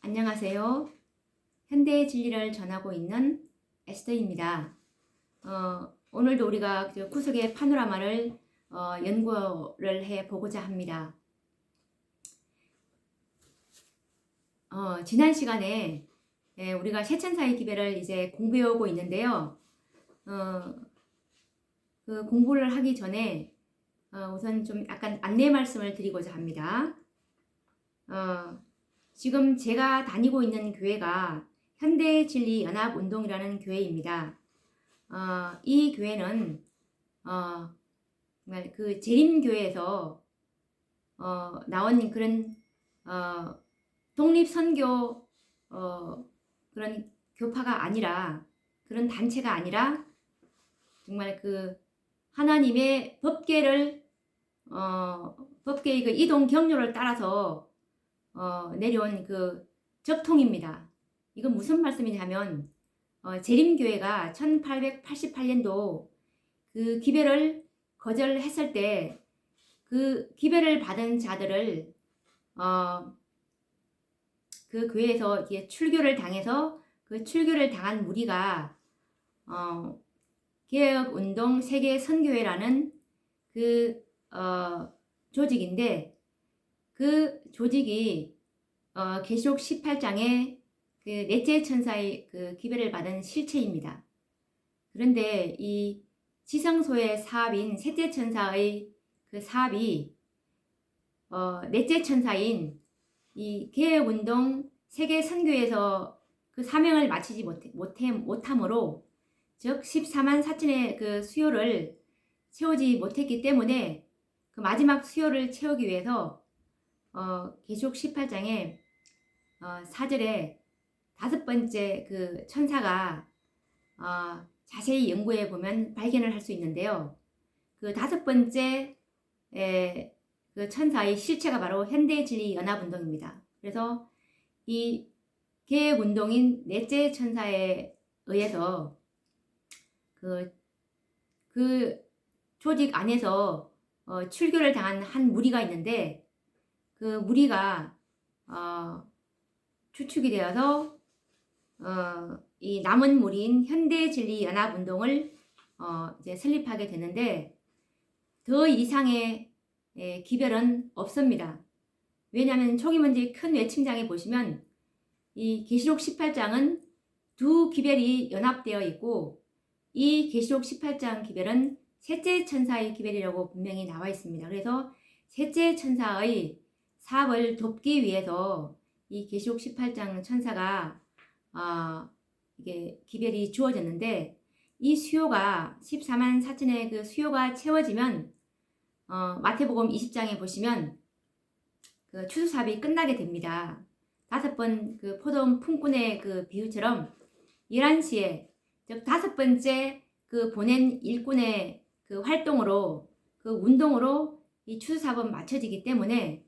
안녕하세요. 현대의 진리를 전하고 있는 에스더입니다. 오늘도 우리가 구속의 파노라마를 연구를 해 보고자 합니다. 지난 시간에 우리가 세천사의 기별을 이제 공부해 오고 있는데요. 그 공부를 하기 전에 우선 좀 약간 안내 말씀을 드리고자 합니다. 지금 제가 다니고 있는 교회가 현대진리연합운동이라는 교회입니다. 이 교회는 정말 그 재림교회에서 나온 그런 독립선교 그런 교파가 아니라, 그런 단체가 아니라 정말 그 하나님의 법계를 법계의 그 이동 경로를 따라서 내려온 그 적통입니다. 이건 무슨 말씀이냐면 재림교회가 1888년도 그 기별을 거절했을 때 그 기별을 받은 자들을 그 교회에서 이렇게 출교를 당해서 그 출교를 당한 무리가 개혁운동 세계선교회라는 그 조직인데, 그 조직이 계시록 18장에 그 넷째 천사의 그 기별을 받은 실체입니다. 그런데 이 지성소의 사업인 셋째 천사의 그 사업이 넷째 천사인 이 개혁운동 세계 선교에서 그 사명을 마치지 못함으로, 즉 14만 4천의 그 수요를 채우지 못했기 때문에 그 마지막 수요를 채우기 위해서 계시록 18장에 4절에 다섯 번째 그 천사가 자세히 연구해 보면 발견을 할 수 있는데요. 그 다섯 번째 그 천사의 실체가 바로 현대진리연합운동입니다. 그래서 이 개혁운동인 넷째 천사에 의해서 그 조직 안에서 출교를 당한 한 무리가 있는데, 그 무리가 추측이 되어서 이 남은 무리인 현대진리연합운동을 이제 설립하게 되는데, 더 이상의 기별은 없습니다. 왜냐하면 초기 문제 큰 외침장에 보시면 이 계시록 18장은 두 기별이 연합되어 있고, 이 계시록 18장 기별은 셋째 천사의 기별이라고 분명히 나와 있습니다. 그래서 셋째 천사의 사업을 돕기 위해서 이 계시록 18장 천사가 이게 기별이 주어졌는데, 이 수요가 14만 4천의 그 수요가 채워지면 마태복음 20장에 보시면 그 추수사업이 끝나게 됩니다. 다섯 번 그 포도원 품꾼의 그 비유처럼 11시에, 즉 다섯 번째 그 보낸 일꾼의 그 활동으로, 그 운동으로 이 추수사업은 마쳐지기 때문에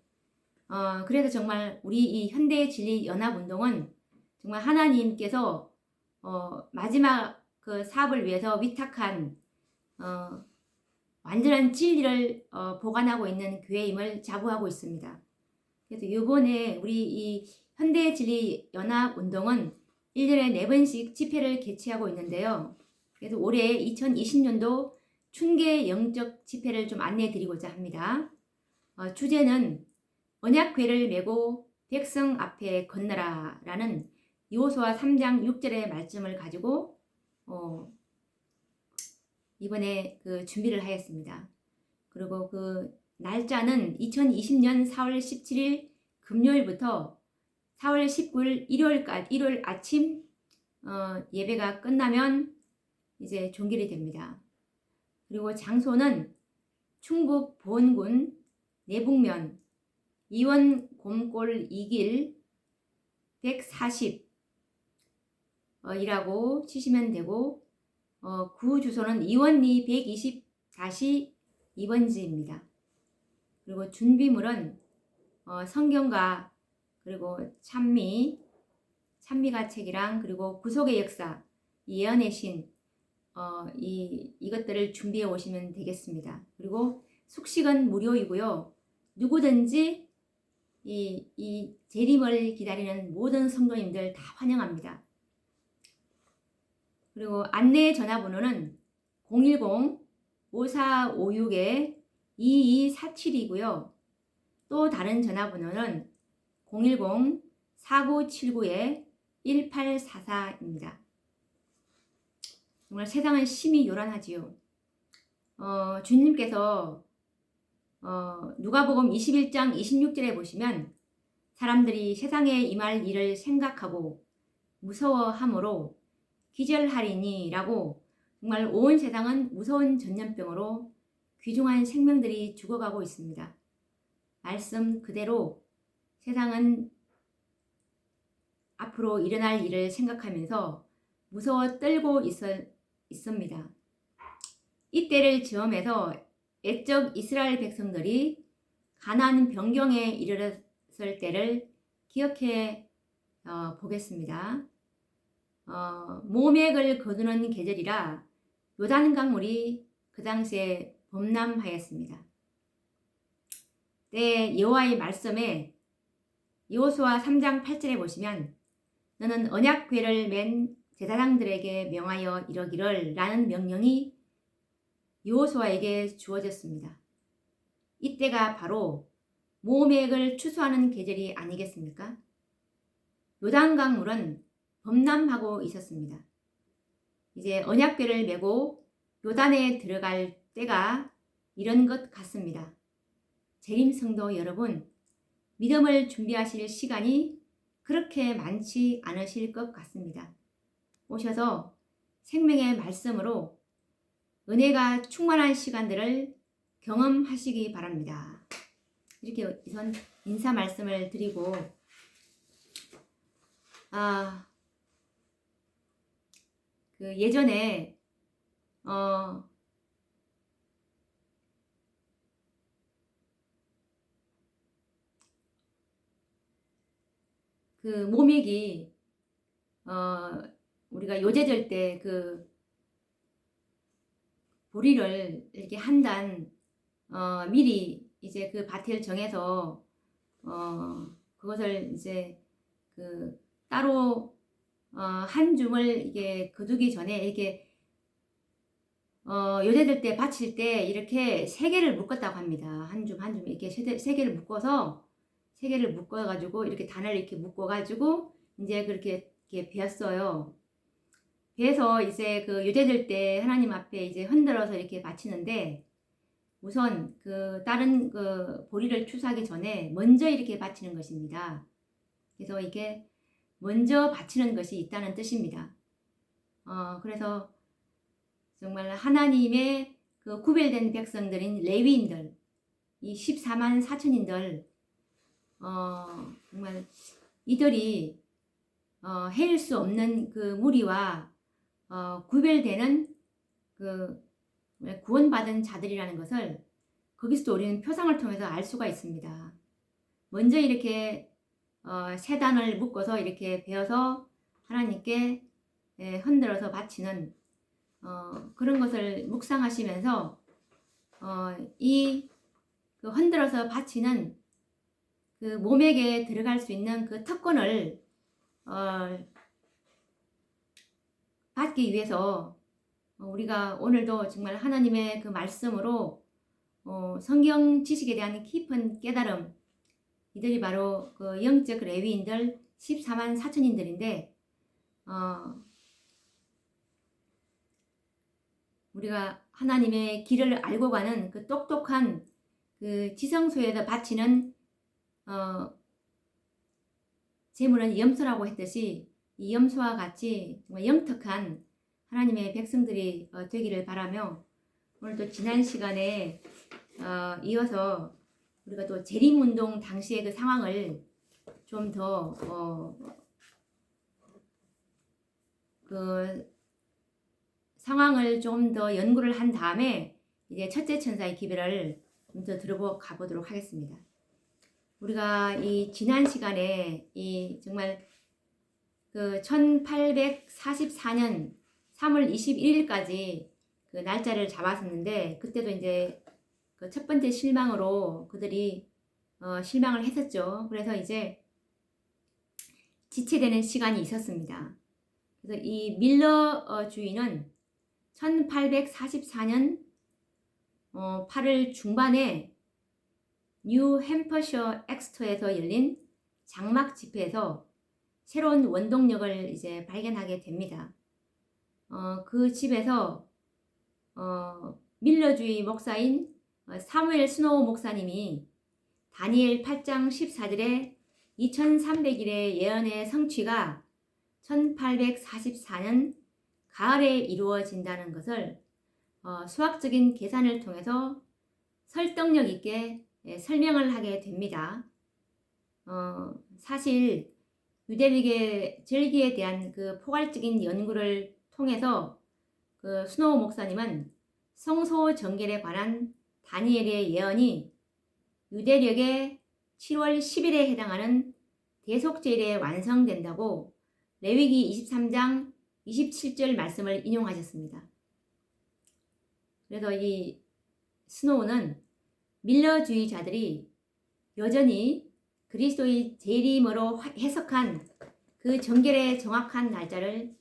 그래서 정말 우리 이 현대진리연합운동은 정말 하나님께서 마지막 그 사업을 위해서 위탁한 완전한 진리를 보관하고 있는 교회임을 자부하고 있습니다. 그래서 이번에 우리 이 현대진리연합운동은 1년에 4번씩 집회를 개최하고 있는데요. 그래서 올해 2020년도 춘계 영적 집회를 좀 안내해 드리고자 합니다. 주제는 언약궤를 메고 백성 앞에 건너라 라는 여호수아 3장 6절의 말씀을 가지고 이번에 그 준비를 하였습니다. 그리고 그 날짜는 2020년 4월 17일 금요일부터 4월 19일 일요일 아침 예배가 끝나면 이제 종결이 됩니다. 그리고 장소는 충북 보은군 내북면 이원 곰골 2길 140 이라고 치시면 되고, 구 주소는 이원리 120-2번지입니다. 그리고 준비물은 성경과 그리고 찬미가 책이랑 그리고 구속의 역사, 예언의 신 이것들을 준비해 오시면 되겠습니다. 그리고 숙식은 무료이고요. 누구든지 이 재림을 기다리는 모든 성도님들 다 환영합니다. 그리고 안내 전화번호는 010-5456-2247이고요. 또 다른 전화번호는 010-4979-1844입니다. 정말 세상은 심히 요란하지요. 주님께서 누가복음 21장 26절에 보시면 사람들이 세상에 임할 일을 생각하고 무서워함으로 기절하리니 라고 정말 온 세상은 무서운 전염병으로 귀중한 생명들이 죽어가고 있습니다. 말씀 그대로 세상은 앞으로 일어날 일을 생각하면서 무서워 떨고 있습니다. 이때를 즈음해서 옛적 이스라엘 백성들이 가나안 변경에 이르렀을 때를 기억해 보겠습니다. 모맥을 거두는 계절이라 요단 강물이 그 당시에 범람하였습니다. 때 여호와의 말씀에 여호수아 3장 8절에 보시면 너는 언약궤를 맨 제사장들에게 명하여 이러기를 라는 명령이 여호수아에게 주어졌습니다. 이때가 바로 모맥을 추수하는 계절이 아니겠습니까? 요단강물은 범람하고 있었습니다. 이제 언약궤를 메고 요단에 들어갈 때가 이런 것 같습니다. 재림 성도 여러분, 믿음을 준비하실 시간이 그렇게 많지 않으실 것 같습니다. 오셔서 생명의 말씀으로 은혜가 충만한 시간들을 경험하시기 바랍니다. 이렇게 우선 인사 말씀을 드리고 그 예전에 그 모맥이 우리가 요제될 때 그 보리를 이렇게 한 단 미리 이제 그 밭을 정해서 그것을 이제 그 따로 한 줌을 이게 거두기 전에 이렇게 요제될 때 바칠 때 이렇게 세 개를 묶었다고 합니다. 한 줌 한 줌 이렇게 세 개를 묶어서 세 개를 묶어가지고 이렇게 단을 이렇게 묶어가지고 이제 그렇게 이렇게 베었어요. 그래서 이제 그 요제될 때 하나님 앞에 이제 흔들어서 이렇게 바치는데 우선 그 다른 그 보리를 추수하기 전에 먼저 이렇게 바치는 것입니다. 그래서 이게 먼저 바치는 것이 있다는 뜻입니다. 그래서 정말 하나님의 그 구별된 백성들인 레위인들, 이 14만 4천인들, 정말 이들이 헤일 수 없는 그 무리와 구별되는 그 구원받은 자들이라는 것을 거기서도 우리는 표상을 통해서 알 수가 있습니다. 먼저 이렇게 세 단을 묶어서 이렇게 베어서 하나님께 흔들어서 바치는 그런 것을 묵상하시면서 이 그 흔들어서 바치는 그 모맥에 들어갈 수 있는 그 특권을 받기 위해서 우리가 오늘도 정말 하나님의 그 말씀으로 성경 지식에 대한 깊은 깨달음, 이들이 바로 그 영적 레위인들 14만 4천인들인데 우리가 하나님의 길을 알고 가는 그 똑똑한 그 지성소에다 바치는 제물은 염소라고 했듯이 이 염소와 같이 정말 영특한 하나님의 백성들이 되기를 바라며 오늘도 지난 시간에 이어서 우리가 또 재림운동 당시의 그 상황을 좀 더 그 상황을 좀 더 연구를 한 다음에 이제 첫째 천사의 기별을 좀 더 들어가 보도록 하겠습니다. 우리가 이 지난 시간에 이 정말 그 1844년 3월 21일까지 그 날짜를 잡았었는데 그때도 이제 그 첫 번째 실망으로 그들이 실망을 했었죠. 그래서 이제 지체되는 시간이 있었습니다. 그래서 이 밀러 주의는 1844년 8월 중반에 뉴햄퍼셔 엑스터에서 열린 장막 집회에서 새로운 원동력을 이제 발견하게 됩니다. 그 집에서 밀러주의 목사인 사무엘 스노우 목사님이 다니엘 8장 14절에 2300일의 예언의 성취가 1844년 가을에 이루어진다는 것을 수학적인 계산을 통해서 설득력 있게 설명을 하게 됩니다. 사실 유대릭의 절기에 대한 그 포괄적인 연구를 통해서 그 스노우 목사님은 성소 정결에 관한 다니엘의 예언이 유대력의 7월 10일에 해당하는 대속제일에 완성된다고 레위기 23장 27절 말씀을 인용하셨습니다. 그래서 이 스노우는 밀러주의자들이 여전히 그리스도의 재림으로 해석한 그 정결의 정확한 날짜를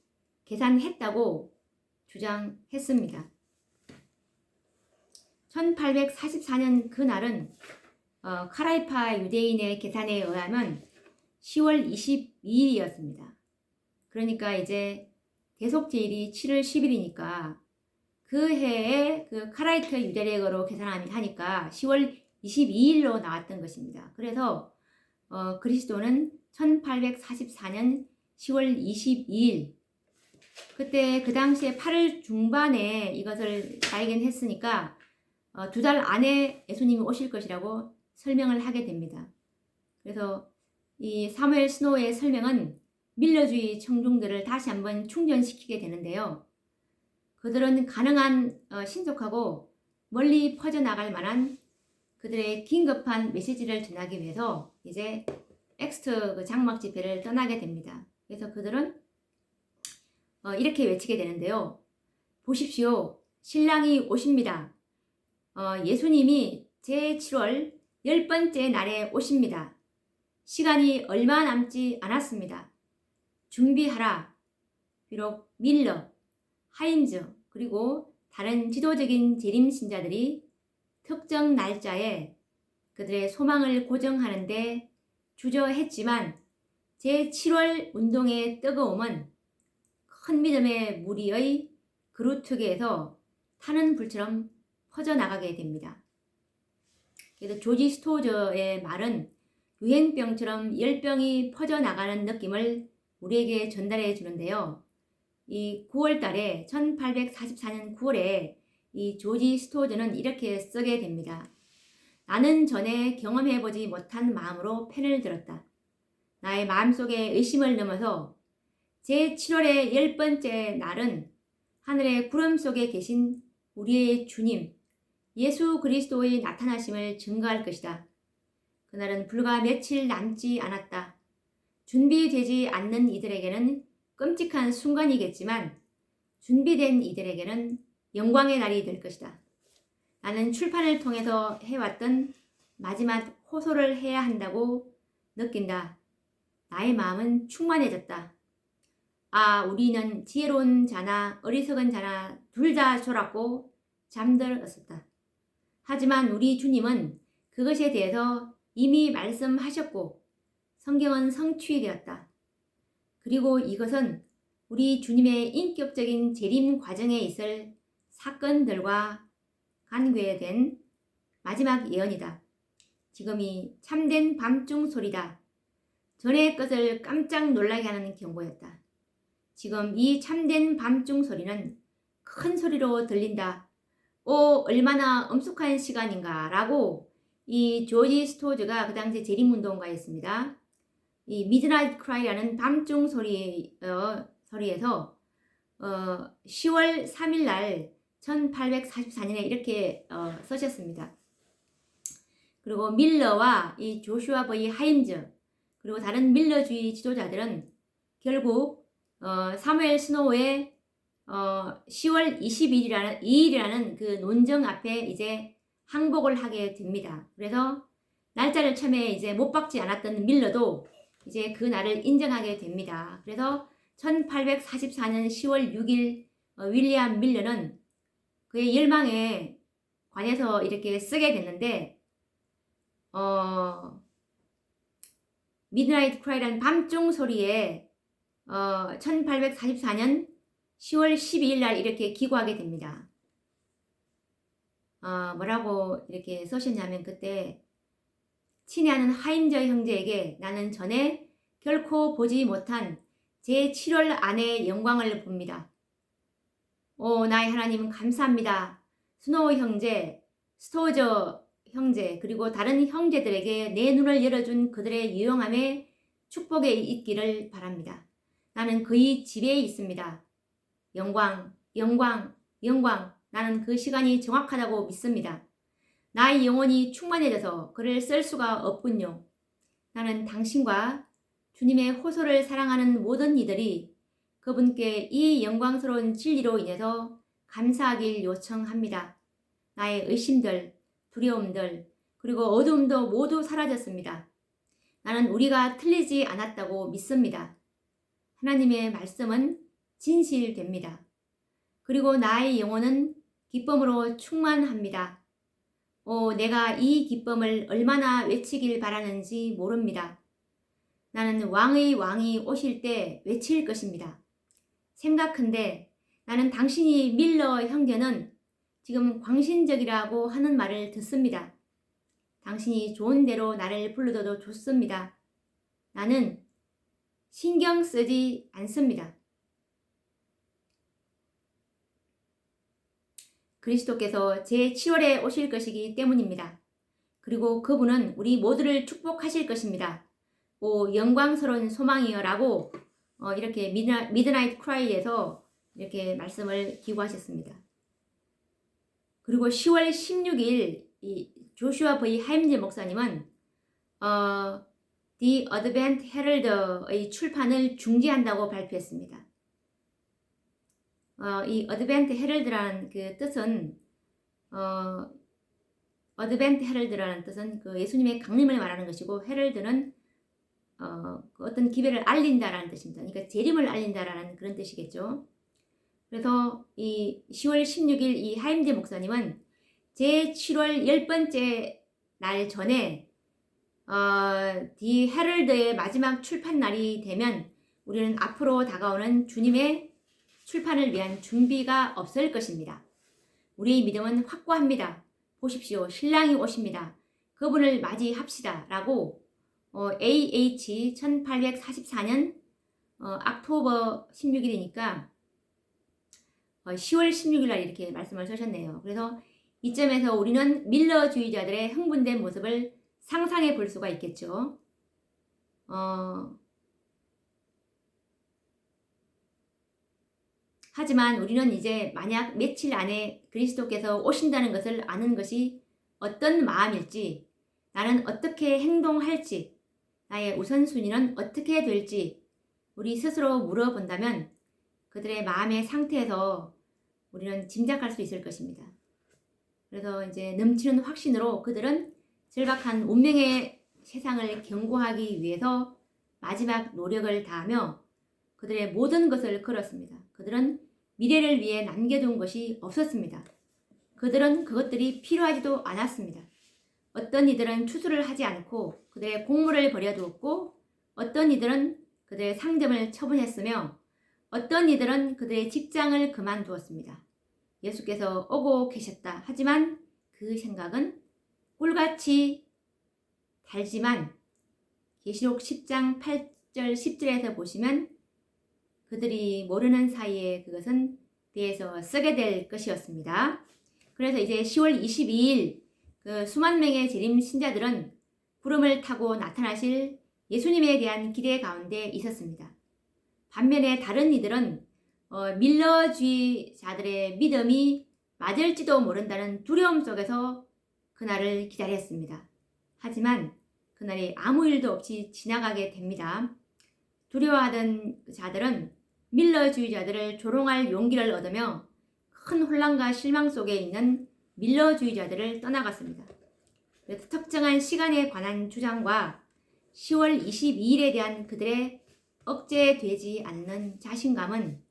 계산했다고 주장했습니다. 1844년 그날은 카라이파 유대인의 계산에 의하면 10월 22일이었습니다. 그러니까 이제 대속제일이 7월 10일이니까 그 해에 그 카라이트 유대력으로 계산하니까 10월 22일로 나왔던 것입니다. 그래서 그리스도는 1844년 10월 22일 그때 그 당시에 8월 중반에 이것을 발견했으니까 2달 안에 예수님이 오실 것이라고 설명을 하게 됩니다. 그래서 이 사무엘 스노우의 설명은 밀러주의 청중들을 다시 한번 충전시키게 되는데요. 그들은 가능한 신속하고 멀리 퍼져나갈 만한 그들의 긴급한 메시지를 전하기 위해서 이제 엑스터 그 장막 집회를 떠나게 됩니다. 그래서 그들은 이렇게 외치게 되는데요. 보십시오. 신랑이 오십니다. 예수님이 제7월 10번째 날에 오십니다. 시간이 얼마 남지 않았습니다. 준비하라. 비록 밀러, 하인즈 그리고 다른 지도적인 재림 신자들이 특정 날짜에 그들의 소망을 고정하는데 주저했지만 제7월 운동의 뜨거움은 큰 믿음의 무리의 그루트계에서 타는 불처럼 퍼져나가게 됩니다. 그래서 조지 스토저의 말은 유행병처럼 열병이 퍼져나가는 느낌을 우리에게 전달해 주는데요. 이 9월 달에 1844년 9월에 이 조지 스토저는 이렇게 쓰게 됩니다. 나는 전에 경험해보지 못한 마음으로 펜을 들었다. 나의 마음속에 의심을 넘어서 제7월의 10번째 날은 하늘의 구름 속에 계신 우리의 주님 예수 그리스도의 나타나심을 증거할 것이다. 그날은 불과 며칠 남지 않았다. 준비되지 않는 이들에게는 끔찍한 순간이겠지만 준비된 이들에게는 영광의 날이 될 것이다. 나는 출판을 통해서 해왔던 마지막 호소를 해야 한다고 느낀다. 나의 마음은 충만해졌다. 아, 우리는 지혜로운 자나 어리석은 자나 둘 다 졸았고 잠들었었다. 하지만 우리 주님은 그것에 대해서 이미 말씀하셨고 성경은 성취되었다. 그리고 이것은 우리 주님의 인격적인 재림 과정에 있을 사건들과 관계된 마지막 예언이다. 지금이 참된 밤중 소리다. 전의 것을 깜짝 놀라게 하는 경고였다. 지금 이 참된 밤중 소리는 큰 소리로 들린다. 오, 얼마나 엄숙한 시간인가 라고 이 조지 스토즈가 그 당시 재림운동가였습니다. 이 미드나잇 크라이라는 밤중 소리에서 10월 3일 날 1844년에 이렇게 쓰셨습니다. 그리고 밀러와 이 조슈아 버이 하임즈 그리고 다른 밀러주의 지도자들은 결국 사무엘 스노우의 10월 22일이라는 그 논정 앞에 이제 항복을 하게 됩니다. 그래서 날짜를 처음에 이제 못 박지 않았던 밀러도 이제 그 날을 인정하게 됩니다. 그래서 1844년 10월 6일 윌리엄 밀러는 그의 열망에 관해서 이렇게 쓰게 됐는데 미드나잇 크라이라는 밤중 소리에 1844년 10월 12일 날 이렇게 기고하게 됩니다. 뭐라고 이렇게 쓰셨냐면 그때 친애하는 하임저 형제에게 나는 전에 결코 보지 못한 제 7월 안의 영광을 봅니다. 오 나의 하나님은 감사합니다. 스노우 형제, 스토저 형제 그리고 다른 형제들에게 내 눈을 열어준 그들의 유용함에 축복에 있기를 바랍니다. 나는 그의 집에 있습니다. 영광, 영광, 영광. 나는 그 시간이 정확하다고 믿습니다. 나의 영혼이 충만해져서 그를 쓸 수가 없군요. 나는 당신과 주님의 호소를 사랑하는 모든 이들이 그분께 이 영광스러운 진리로 인해서 감사하길 요청합니다. 나의 의심들, 두려움들, 그리고 어두움도 모두 사라졌습니다. 나는 우리가 틀리지 않았다고 믿습니다. 하나님의 말씀은 진실됩니다. 그리고 나의 영혼은 기쁨으로 충만합니다. 내가 이 기쁨을 얼마나 외치길 바라는지 모릅니다. 나는 왕의 왕이 오실 때 외칠 것입니다. 생각한데 나는 당신이 밀러 형제는 지금 광신적이라고 하는 말을 듣습니다. 당신이 좋은 대로 나를 불러도 좋습니다. 나는 신경 쓰지 않습니다. 그리스도께서 제 7월에 오실 것이기 때문입니다. 그리고 그분은 우리 모두를 축복하실 것입니다. 영광스러운 소망이여라고 이렇게 미드나잇 크라이에서 이렇게 말씀을 기고하셨습니다. 그리고 10월 16일 이 조슈아 V 하임즈 목사님은 The Advent Herald의 출판을 중지한다고 발표했습니다. 이 Advent Herald라는 그 뜻은 Advent Herald라는 뜻은 그 예수님의 강림을 말하는 것이고 헤럴드는 그 어떤 기별을 알린다라는 뜻입니다. 그러니까 재림을 알린다라는 그런 뜻이겠죠. 그래서 이 10월 16일 이 하임즈 목사님은 제 7월 10번째 날 전에 디 헤럴드의 마지막 출판 날이 되면 우리는 앞으로 다가오는 주님의 출판을 위한 준비가 없을 것입니다. 우리의 믿음은 확고합니다. 보십시오. 신랑이 오십니다. 그분을 맞이합시다. 라고 AH 1844년 옥토버 16일이니까 10월 16일 날 이렇게 말씀을 하셨네요. 그래서 이점에서 우리는 밀러주의자들의 흥분된 모습을 상상해 볼 수가 있겠죠. 하지만 우리는 이제 만약 며칠 안에 그리스도께서 오신다는 것을 아는 것이 어떤 마음일지, 나는 어떻게 행동할지, 나의 우선순위는 어떻게 될지 우리 스스로 물어본다면 그들의 마음의 상태에서 우리는 짐작할 수 있을 것입니다. 그래서 이제 넘치는 확신으로 그들은 절박한 운명의 세상을 경고하기 위해서 마지막 노력을 다하며 그들의 모든 것을 걸었습니다. 그들은 미래를 위해 남겨둔 것이 없었습니다. 그들은 그것들이 필요하지도 않았습니다. 어떤 이들은 추수를 하지 않고 그들의 곡물을 버려두었고 어떤 이들은 그들의 상점을 처분했으며 어떤 이들은 그들의 직장을 그만두었습니다. 예수께서 오고 계셨다. 하지만 그 생각은 꿀같이 달지만 계시록 10장 8절 10절에서 보시면 그들이 모르는 사이에 그것은 뒤에서 쓰게 될 것이었습니다. 그래서 이제 10월 22일 그 수만 명의 재림 신자들은 구름을 타고 나타나실 예수님에 대한 기대 가운데 있었습니다. 반면에 다른 이들은 밀러주의자들의 믿음이 맞을지도 모른다는 두려움 속에서 그날을 기다렸습니다. 하지만 그날이 아무 일도 없이 지나가게 됩니다. 두려워하던 자들은 밀러주의자들을 조롱할 용기를 얻으며 큰 혼란과 실망 속에 있는 밀러주의자들을 떠나갔습니다. 특정한 시간에 관한 주장과 10월 22일에 대한 그들의 억제되지 않는 자신감은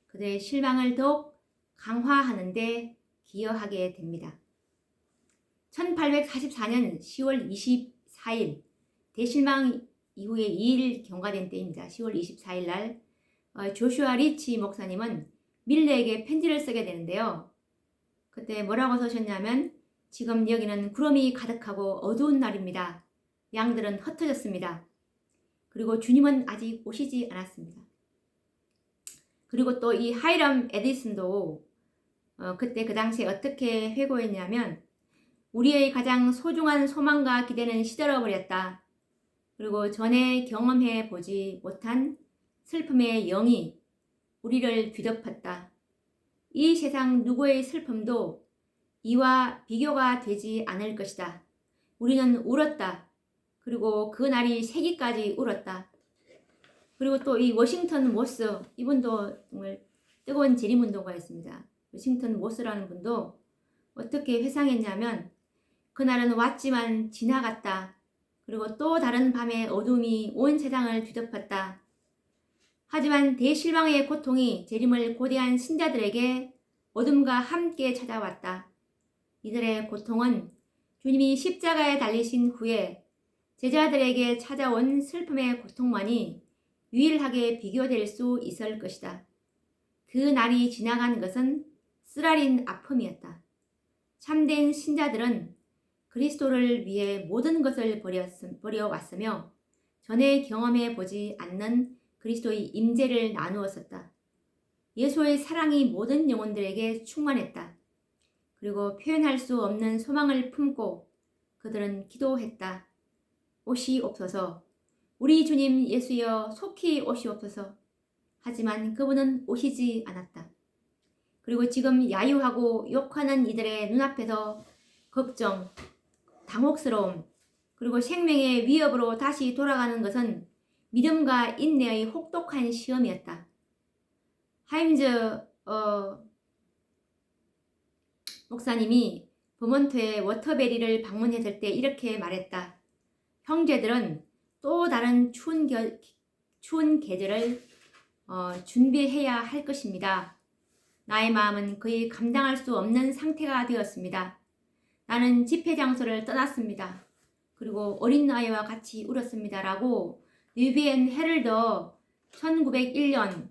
그들의 실망을 더욱 강화하는 데 기여하게 됩니다. 1844년 10월 24일 대실망 이후에 2일 경과된 때입니다. 10월 24일 날 조슈아 리치 목사님은 밀러에게 편지를 쓰게 되는데요. 그때 뭐라고 쓰셨냐면 지금 여기는 구름이 가득하고 어두운 날입니다. 양들은 흩어졌습니다. 그리고 주님은 아직 오시지 않았습니다. 그리고 또 이 하이람 에디슨도 그때 그 당시에 어떻게 회고했냐면 우리의 가장 소중한 소망과 기대는 시들어버렸다. 그리고 전에 경험해 보지 못한 슬픔의 영이 우리를 뒤덮었다. 이 세상 누구의 슬픔도 이와 비교가 되지 않을 것이다. 우리는 울었다. 그리고 그 날이 새기까지 울었다. 그리고 또 이 워싱턴 모스, 이분도 정말 뜨거운 재림운동가였습니다. 워싱턴 모스라는 분도 어떻게 회상했냐면 그날은 왔지만 지나갔다. 그리고 또 다른 밤의 어둠이 온 세상을 뒤덮었다. 하지만 대실망의 고통이 재림을 고대한 신자들에게 어둠과 함께 찾아왔다. 이들의 고통은 주님이 십자가에 달리신 후에 제자들에게 찾아온 슬픔의 고통만이 유일하게 비교될 수 있을 것이다. 그 날이 지나간 것은 쓰라린 아픔이었다. 참된 신자들은 그리스도를 위해 모든 것을 버려왔으며 전에 경험해 보지 않는 그리스도의 임재를 나누었었다. 예수의 사랑이 모든 영혼들에게 충만했다. 그리고 표현할 수 없는 소망을 품고 그들은 기도했다. 오시옵소서. 우리 주님 예수여 속히 오시옵소서. 하지만 그분은 오시지 않았다. 그리고 지금 야유하고 욕하는 이들의 눈앞에서 걱정, 당혹스러움, 그리고 생명의 위협으로 다시 돌아가는 것은 믿음과 인내의 혹독한 시험이었다. 하임즈 목사님이 버몬트의 워터베리를 방문했을 때 이렇게 말했다. 형제들은 또 다른 추운 계절을 준비해야 할 것입니다. 나의 마음은 거의 감당할 수 없는 상태가 되었습니다. 나는 집회 장소를 떠났습니다. 그리고 어린 아이와 같이 울었습니다. 라고 뉴비엔 헤럴더 1901년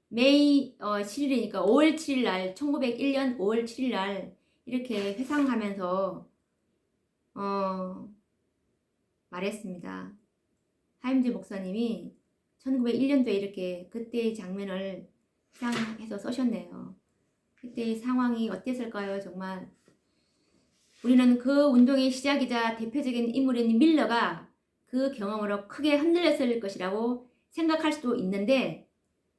메이 7일이니까 5월 7일 날 1901년 5월 7일 날 이렇게 회상하면서 말했습니다. 하임즈 목사님이 1901년도에 이렇게 그때의 장면을 회상해서 써셨네요. 그때의 상황이 어땠을까요? 정말 우리는 그 운동의 시작이자 대표적인 인물인 밀러가 그 경험으로 크게 흔들렸을 것이라고 생각할 수도 있는데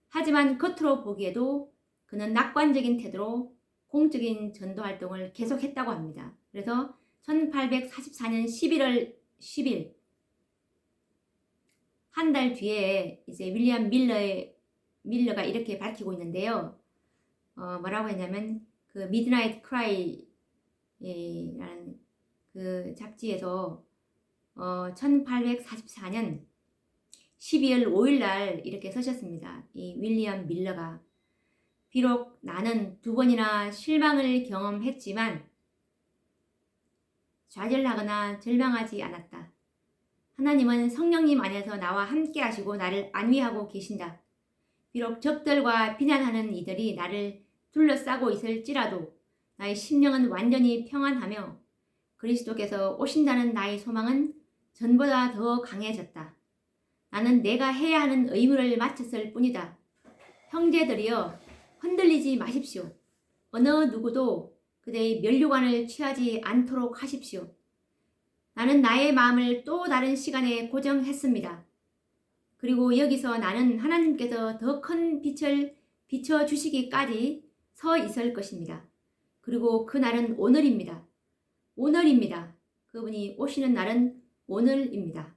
하지만 겉으로 보기에도 그는 낙관적인 태도로 공적인 전도 활동을 계속했다고 합니다. 그래서 1844년 11월 10일 한 달 뒤에 이제 윌리엄 밀러가 이렇게 밝히고 있는데요. 뭐라고 했냐면 그 미드나잇 크라이라는 그 잡지에서 1844년 12월 5일 날 이렇게 쓰셨습니다. 이 윌리엄 밀러가 비록 나는 2번이나 실망을 경험했지만 좌절하거나 절망하지 않았다. 하나님은 성령님 안에서 나와 함께 하시고 나를 안위하고 계신다. 비록 적들과 비난하는 이들이 나를 둘러싸고 있을지라도 나의 심령은 완전히 평안하며 그리스도께서 오신다는 나의 소망은 전보다 더 강해졌다. 나는 내가 해야 하는 의무를 마쳤을 뿐이다. 형제들이여 흔들리지 마십시오. 어느 누구도 그대의 면류관을 취하지 않도록 하십시오. 나는 나의 마음을 또 다른 시간에 고정했습니다. 그리고 여기서 나는 하나님께서 더 큰 빛을 비춰주시기까지 서 있을 것입니다. 그리고 그 날은 오늘입니다. 오늘입니다. 그분이 오시는 날은 오늘입니다.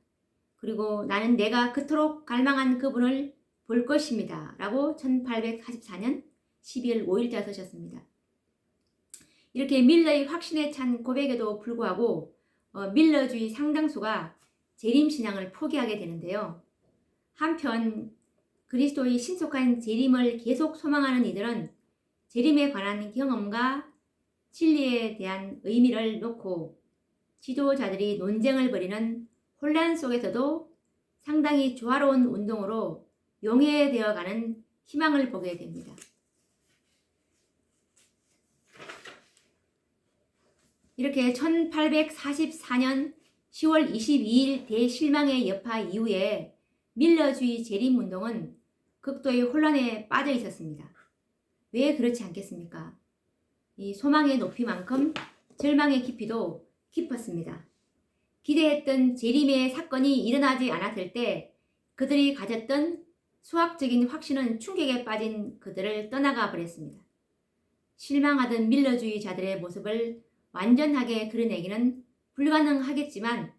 그리고 나는 내가 그토록 갈망한 그분을 볼 것입니다. 라고 1844년 12월 5일자 쓰셨습니다. 이렇게 밀러의 확신에 찬 고백에도 불구하고 밀러주의 상당수가 재림신앙을 포기하게 되는데요. 한편 그리스도의 신속한 재림을 계속 소망하는 이들은 재림에 관한 경험과 진리에 대한 의미를 놓고 지도자들이 논쟁을 벌이는 혼란 속에서도 상당히 조화로운 운동으로 용해되어가는 희망을 보게 됩니다. 이렇게 1844년 10월 22일 대실망의 여파 이후에 밀러주의 재림운동은 극도의 혼란에 빠져 있었습니다. 왜 그렇지 않겠습니까? 이 소망의 높이만큼 절망의 깊이도 깊었습니다. 기대했던 재림의 사건이 일어나지 않았을 때 그들이 가졌던 수학적인 확신은 충격에 빠진 그들을 떠나가 버렸습니다. 실망하던 밀러주의자들의 모습을 완전하게 그려내기는 불가능하겠지만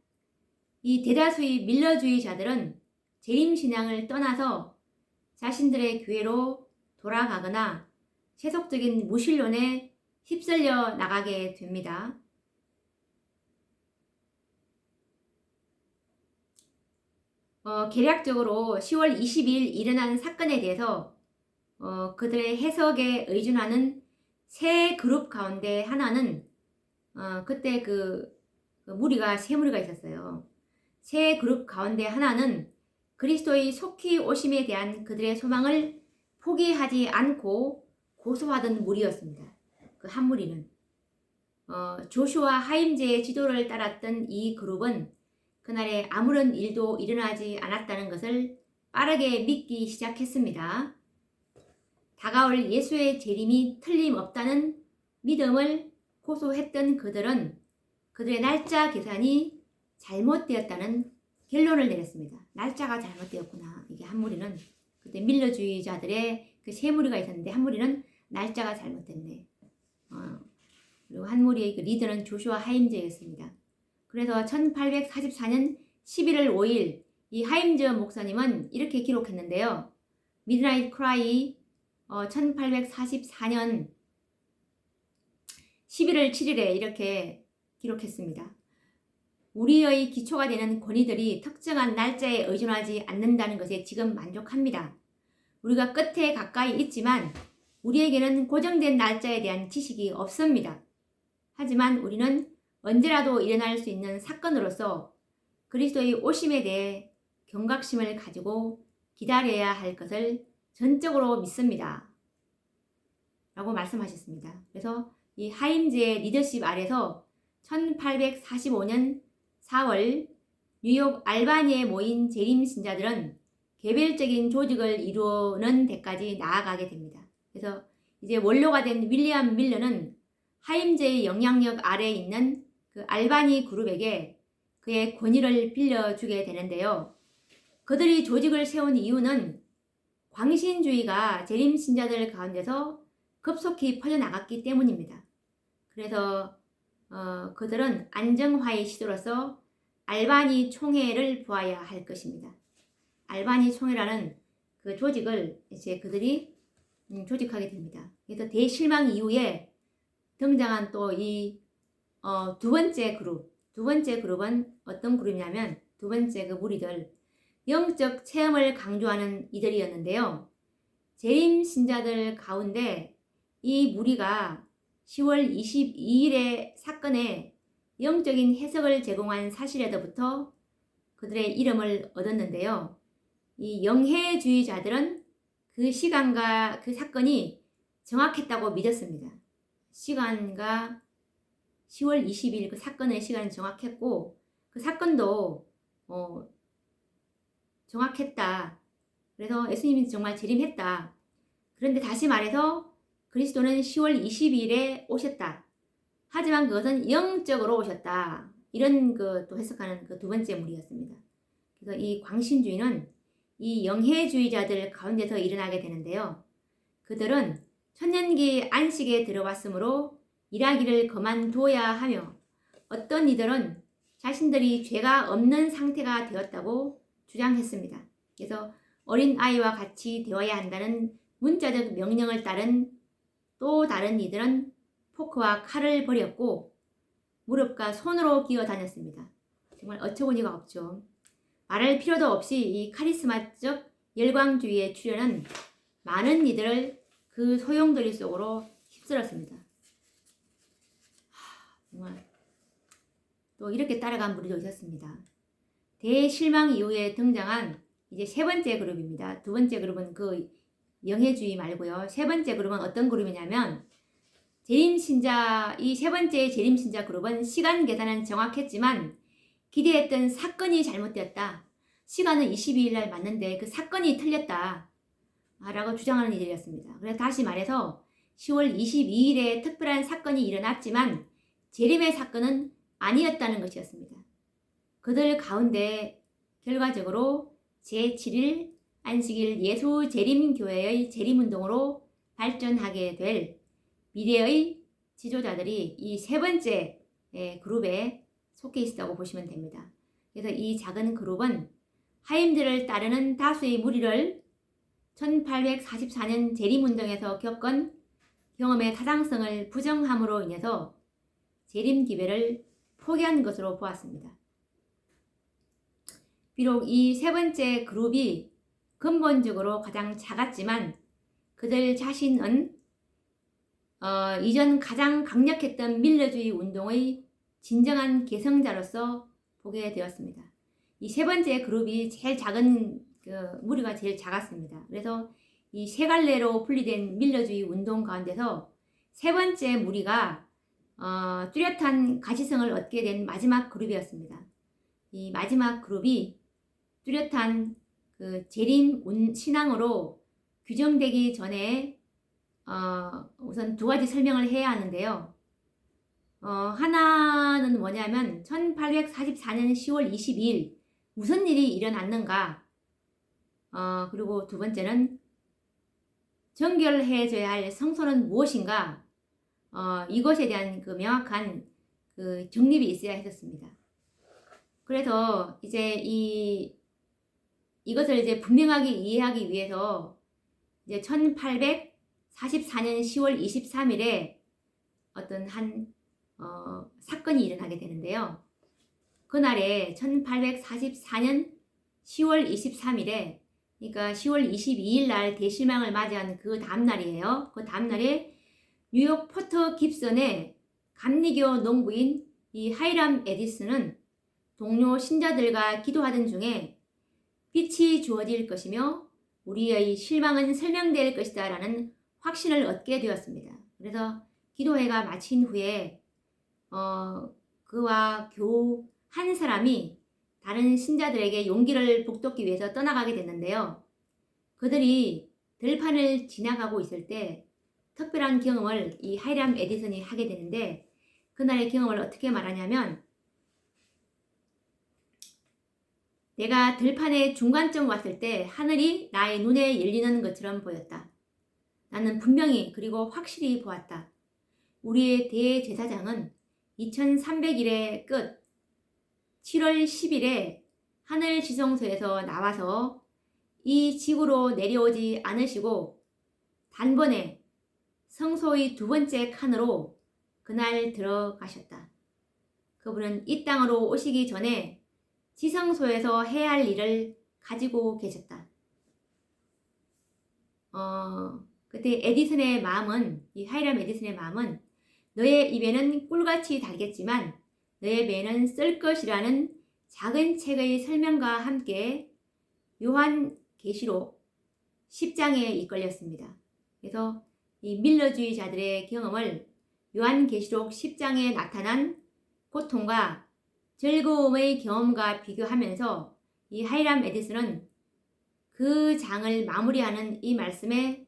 이 대다수의 밀러주의자들은 재림신앙을 떠나서 자신들의 교회로 돌아가거나 세속적인 무신론에 휩쓸려 나가게 됩니다. 개략적으로 10월 22일 일어난 사건에 대해서 그들의 해석에 의존하는 세 그룹 가운데 하나는 그때 무리가 세 무리가 있었어요. 세 그룹 가운데 하나는 그리스도의 속히 오심에 대한 그들의 소망을 포기하지 않고 고소하던 무리였습니다. 그 한 무리는 조슈아 하임제의 지도를 따랐던 이 그룹은 그날에 아무런 일도 일어나지 않았다는 것을 빠르게 믿기 시작했습니다. 다가올 예수의 재림이 틀림없다는 믿음을 고소했던 그들은 그들의 날짜 계산이 잘못되었다는 결론을 내렸습니다. 날짜가 잘못되었구나. 이게 한 무리는 그때 밀러주의자들의 그 세 무리가 있었는데 한 무리는 날짜가 잘못됐네. 그리고 한 무리의 그 리더는 조슈아 하임제였습니다. 그래서 1844년 11월 5일 이 하임제 목사님은 이렇게 기록했는데요. 미드나잇 크라이 1844년 11월 7일에 이렇게 기록했습니다. 우리의 기초가 되는 권위들이 특정한 날짜에 의존하지 않는다는 것에 지금 만족합니다. 우리가 끝에 가까이 있지만 우리에게는 고정된 날짜에 대한 지식이 없습니다. 하지만 우리는 언제라도 일어날 수 있는 사건으로서 그리스도의 오심에 대해 경각심을 가지고 기다려야 할 것을 전적으로 믿습니다. 라고 말씀하셨습니다. 그래서 이 하임즈의 리더십 아래서 1845년 4월 뉴욕 알바니에 모인 재림 신자들은 개별적인 조직을 이루는 데까지 나아가게 됩니다. 그래서 이제 원로가 된 윌리엄 밀러는 하임제의 영향력 아래에 있는 그 알바니 그룹에게 그의 권위를 빌려주게 되는데요. 그들이 조직을 세운 이유는 광신주의가 재림 신자들 가운데서 급속히 퍼져나갔기 때문입니다. 그래서 그들은 안정화의 시도로서 알바니 총회를 보아야 할 것입니다. 알바니 총회라는 그 조직을 이제 그들이 조직하게 됩니다. 그래서 대실망 이후에 등장한 또 이 두 번째 그룹은 어떤 그룹이냐면 두 번째 그 무리들 영적 체험을 강조하는 이들이었는데요. 재림 신자들 가운데 이 무리가 10월 22일의 사건에 영적인 해석을 제공한 사실에서부터 그들의 이름을 얻었는데요. 이 영해주의자들은 그 시간과 그 사건이 정확했다고 믿었습니다. 시간과 10월 20일 그 사건의 시간은 정확했고 그 사건도 정확했다. 그래서 예수님이 정말 재림했다. 그런데 다시 말해서 그리스도는 10월 22일에 오셨다. 하지만 그것은 영적으로 오셨다. 이런 또 해석하는 그 두 번째 무리였습니다. 그래서 이 광신주의는 이 영해주의자들 가운데서 일어나게 되는데요. 그들은 천년기 안식에 들어왔으므로 일하기를 그만둬야 하며 어떤 이들은 자신들이 죄가 없는 상태가 되었다고 주장했습니다. 그래서 어린아이와 같이 되어야 한다는 문자적 명령을 따른 또 다른 이들은 포크와 칼을 버렸고 무릎과 손으로 기어 다녔습니다. 정말 어처구니가 없죠. 말할 필요도 없이 이 카리스마적 열광주의의 출현은 많은 이들을 그 소용돌이 속으로 휩쓸었습니다. 정말 또 이렇게 따라간 무리도 있었습니다. 대실망 이후에 등장한 이제 세 번째 그룹입니다. 두 번째 그룹은 그 영해주의 말고요. 세 번째 그룹은 어떤 그룹이냐면 재림신자, 이 세 번째 재림신자 그룹은 시간 계산은 정확했지만 기대했던 사건이 잘못되었다. 시간은 22일 날 맞는데 그 사건이 틀렸다. 라고 주장하는 이들이었습니다. 그래서 다시 말해서 10월 22일에 특별한 사건이 일어났지만 재림의 사건은 아니었다는 것이었습니다. 그들 가운데 결과적으로 제7일 안식일 예수재림교회의 재림운동으로 발전하게 될 미래의 지도자들이 이 세 번째 그룹에 속해 있었다고 보시면 됩니다. 그래서 이 작은 그룹은 하임들을 따르는 다수의 무리를 1844년 재림운동에서 겪은 경험의 타당성을 부정함으로 인해서 재림 기배를 포기한 것으로 보았습니다. 비록 이 세 번째 그룹이 근본적으로 가장 작았지만 그들 자신은 이전 가장 강력했던 밀러주의 운동의 진정한 계승자로서 보게 되었습니다. 이 세 번째 그룹이 제일 작은 무리가 제일 작았습니다. 그래서 이 세 갈래로 분리된 밀러주의 운동 가운데서 세 번째 무리가 뚜렷한 가시성을 얻게 된 마지막 그룹이었습니다. 이 마지막 그룹이 뚜렷한 그 재림 신앙으로 규정되기 전에 우선 두 가지 설명을 해야 하는데요. 하나는 뭐냐면 1844년 10월 22일 무슨 일이 일어났는가, 그리고 두 번째는 정결해져야 할 성소는 무엇인가, 이것에 대한 그 명확한 그 정립이 있어야 했었습니다. 그래서 이제 이것을 이제 분명하게 이해하기 위해서 이제 1844년 10월 23일에 어떤 한 사건이 일어나게 되는데요. 그날에 1844년 10월 23일에 그러니까 10월 22일 날 대실망을 맞이한 그 다음 날이에요. 그 다음 날에 뉴욕 포터 깁슨의 감리교 농부인 이 하이람 에디슨은 동료 신자들과 기도하던 중에 빛이 주어질 것이며 우리의 실망은 설명될 것이다 라는 확신을 얻게 되었습니다. 그래서 기도회가 마친 후에 그와 교우 한 사람이 다른 신자들에게 용기를 북돋기 위해서 떠나가게 됐는데요. 그들이 들판을 지나가고 있을 때 특별한 경험을 이 하이람 에디슨이 하게 되는데 그날의 경험을 어떻게 말하냐면 내가 들판의 중간쯤 왔을 때 하늘이 나의 눈에 열리는 것처럼 보였다. 나는 분명히 그리고 확실히 보았다. 우리의 대제사장은 2300일의 끝 7월 10일에 하늘 지성소에서 나와서 이 지구로 내려오지 않으시고 단번에 성소의 두 번째 칸으로 그날 들어가셨다. 그분은 이 땅으로 오시기 전에 지성소에서 해야 할 일을 가지고 계셨다. 그때 에디슨의 마음은, 이 하이람 에디슨의 마음은 너의 입에는 꿀같이 달겠지만 너의 배는 쓸 것이라는 작은 책의 설명과 함께 요한계시록 10장에 이끌렸습니다. 그래서 이 밀러주의자들의 경험을 요한계시록 10장에 나타난 고통과 즐거움의 경험과 비교하면서 이 하이람 에디슨은 그 장을 마무리하는 이 말씀에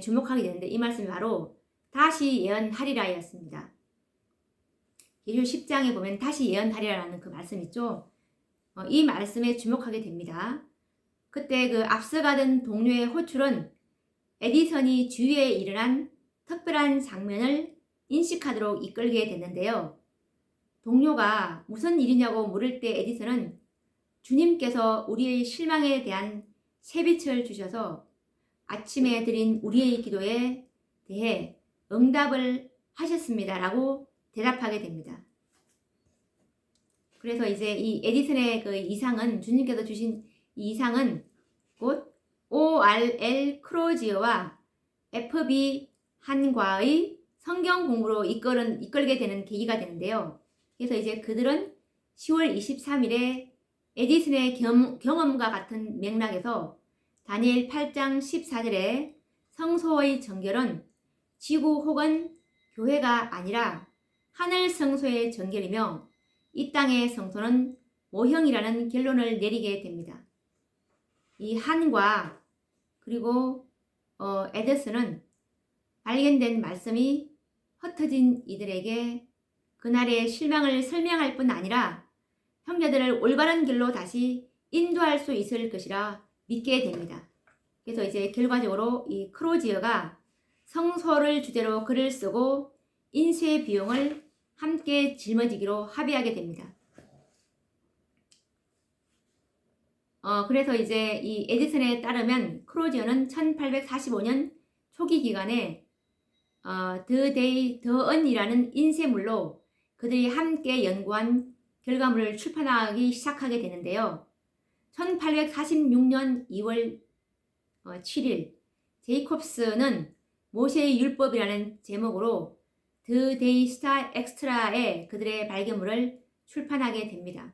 주목하게 되는데 이 말씀이 바로 다시 예언하리라 였습니다. 계시록 10장에 보면 다시 예언하리라는 그 말씀 있죠. 이 말씀에 주목하게 됩니다. 그때 그 앞서가던 동료의 호출은 에디슨이 주위에 일어난 특별한 장면을 인식하도록 이끌게 됐는데요. 동료가 무슨 일이냐고 물을 때 에디슨은 주님께서 우리의 실망에 대한 새빛을 주셔서 아침에 드린 우리의 기도에 대해 응답을 하셨습니다 라고 대답하게 됩니다. 그래서 이제 이 에디슨의 그 이상은, 주님께서 주신 이 이상은 곧 O.R.L. 크로지어와 F.B. 한과의 성경 공부로 이끌게 되는 계기가 되는데요. 그래서 이제 그들은 10월 23일에 에디슨의 경험과 같은 맥락에서 다니엘 8장 14절에 성소의 정결은 지구 혹은 교회가 아니라 하늘 성소의 정결이며 이 땅의 성소는 모형이라는 결론을 내리게 됩니다. 이 한과 그리고 에디슨은 발견된 말씀이 흩어진 이들에게 그날의 실망을 설명할 뿐 아니라 형제들을 올바른 길로 다시 인도할 수 있을 것이라 믿게 됩니다. 그래서 이제 결과적으로 이 크로지어가 성소를 주제로 글을 쓰고 인쇄 비용을 함께 짊어지기로 합의하게 됩니다. 그래서 이제 이 에디슨에 따르면 크로지어는 1845년 초기 기간에 The Day, The Un이라는 인쇄물로 그들이 함께 연구한 결과물을 출판하기 시작하게 되는데요. 1846년 2월 7일 제이콥스는 모세의 율법이라는 제목으로 The Day Star Extra에 그들의 발견물을 출판하게 됩니다.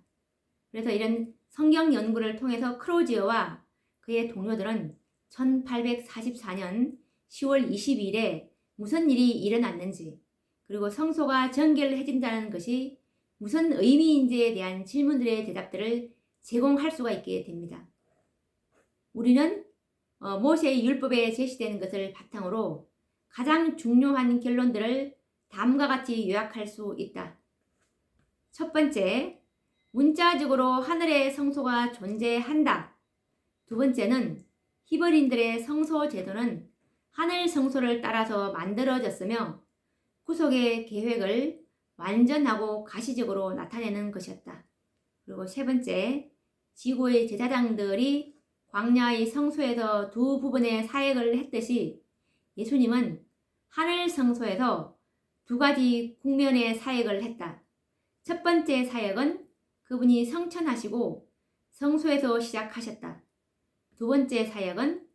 그래서 이런 성경 연구를 통해서 크로지어와 그의 동료들은 1844년 10월 22일에 무슨 일이 일어났는지, 그리고 성소가 정결해진다는 것이 무슨 의미인지에 대한 질문들의 대답들을 제공할 수가 있게 됩니다. 우리는 모세의 율법에 제시되는 것을 바탕으로 가장 중요한 결론들을 다음과 같이 요약할 수 있다. 첫 번째, 문자적으로 하늘의 성소가 존재한다. 두 번째는 히브리인들의 성소 제도는 하늘 성소를 따라서 만들어졌으며 구속의 계획을 완전하고 가시적으로 나타내는 것이었다. 그리고 세 번째, 지구의 제사장들이 광야의 성소에서 두 부분의 사역을 했듯이 예수님은 하늘 성소에서 두 가지 국면의 사역을 했다. 첫 번째 사역은 그분이 성천하시고 성소에서 시작하셨다. 두 번째 사역은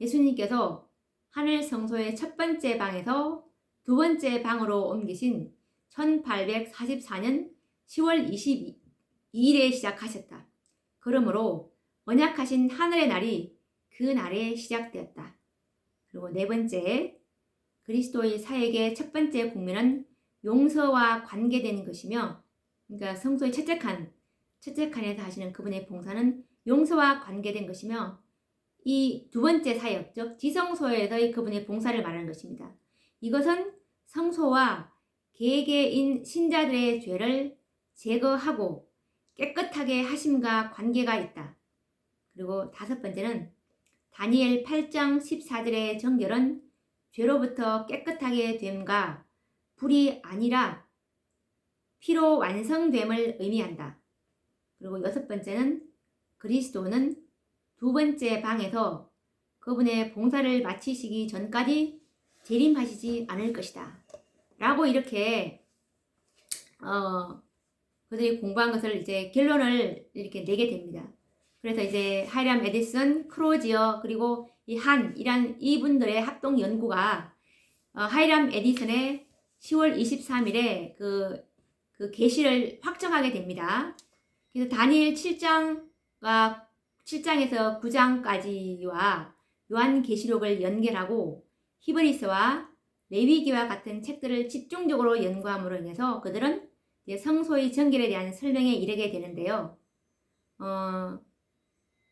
예수님께서 하늘 성소의 첫 번째 방에서 두 번째 방으로 옮기신 1844년 10월 22일에 시작하셨다. 그러므로 언약하신 하늘의 날이 그 날에 시작되었다. 그리고 네 번째, 그리스도의 사역의 첫 번째 국면은 용서와 관계된 것이며, 그러니까 성소의 첫째 칸에서 하시는 그분의 봉사는 용서와 관계된 것이며, 이 두 번째 사역, 즉 지성소에서의 그분의 봉사를 말하는 것입니다. 이것은 성소와 개개인 신자들의 죄를 제거하고 깨끗하게 하심과 관계가 있다. 그리고 다섯 번째는 다니엘 8장 14절의 정결은 죄로부터 깨끗하게 됨과 불이 아니라 피로 완성됨을 의미한다. 그리고 여섯 번째는 그리스도는 두 번째 방에서 그분의 봉사를 마치시기 전까지 재림하시지 않을 것이다. 라고 이렇게 그들이 공부한 것을 이제 결론을 이렇게 내게 됩니다. 그래서 이제 하이람 에디슨, 크로지어, 그리고 이란 이분들의 합동 연구가 하이람 에디슨의 10월 23일에 그 계시를 확정하게 됩니다. 그래서 다니엘 7장에서 9장까지와 요한계시록을 연결하고 히브리서와 레위기와 같은 책들을 집중적으로 연구함으로 인해서 그들은 성소의 정결에 대한 설명에 이르게 되는데요.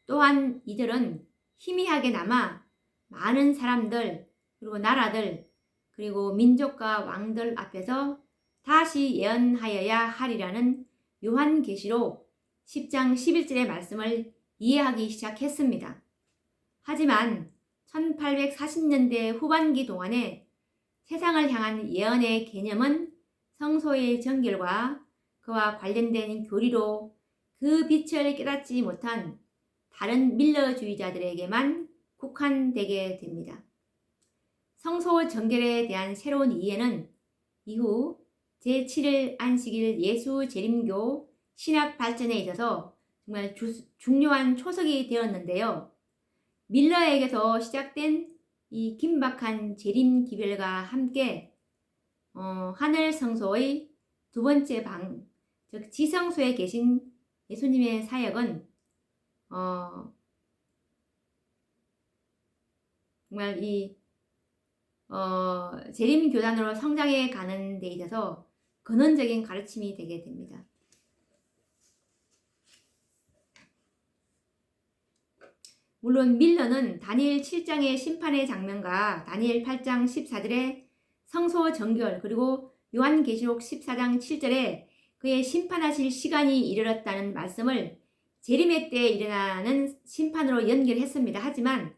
또한 이들은 희미하게나마 많은 사람들, 그리고 나라들, 그리고 민족과 왕들 앞에서 다시 예언하여야 하리라는 요한계시록 10장 11절의 말씀을 이해하기 시작했습니다. 하지만 1840년대 후반기 동안에 세상을 향한 예언의 개념은 성소의 정결과 그와 관련된 교리로 그 빛을 깨닫지 못한 다른 밀러주의자들에게만 국한되게 됩니다. 성소 정결에 대한 새로운 이해는 이후 제7일 안식일 예수 재림교 신학 발전에 있어서 정말 중요한 초석이 되었는데요. 밀러에게서 시작된 이 긴박한 재림 기별과 함께 하늘 성소의 두 번째 방, 즉 지성소에 계신 예수님의 사역은 정말 이 재림 교단으로 성장해 가는 데 있어서 근원적인 가르침이 되게 됩니다. 물론 밀러는 다니엘 7장의 심판의 장면과 다니엘 8장 14절의 성소 정결, 그리고 요한계시록 14장 7절에 그의 심판하실 시간이 이르렀다는 말씀을 재림의 때에 일어나는 심판으로 연결했습니다. 하지만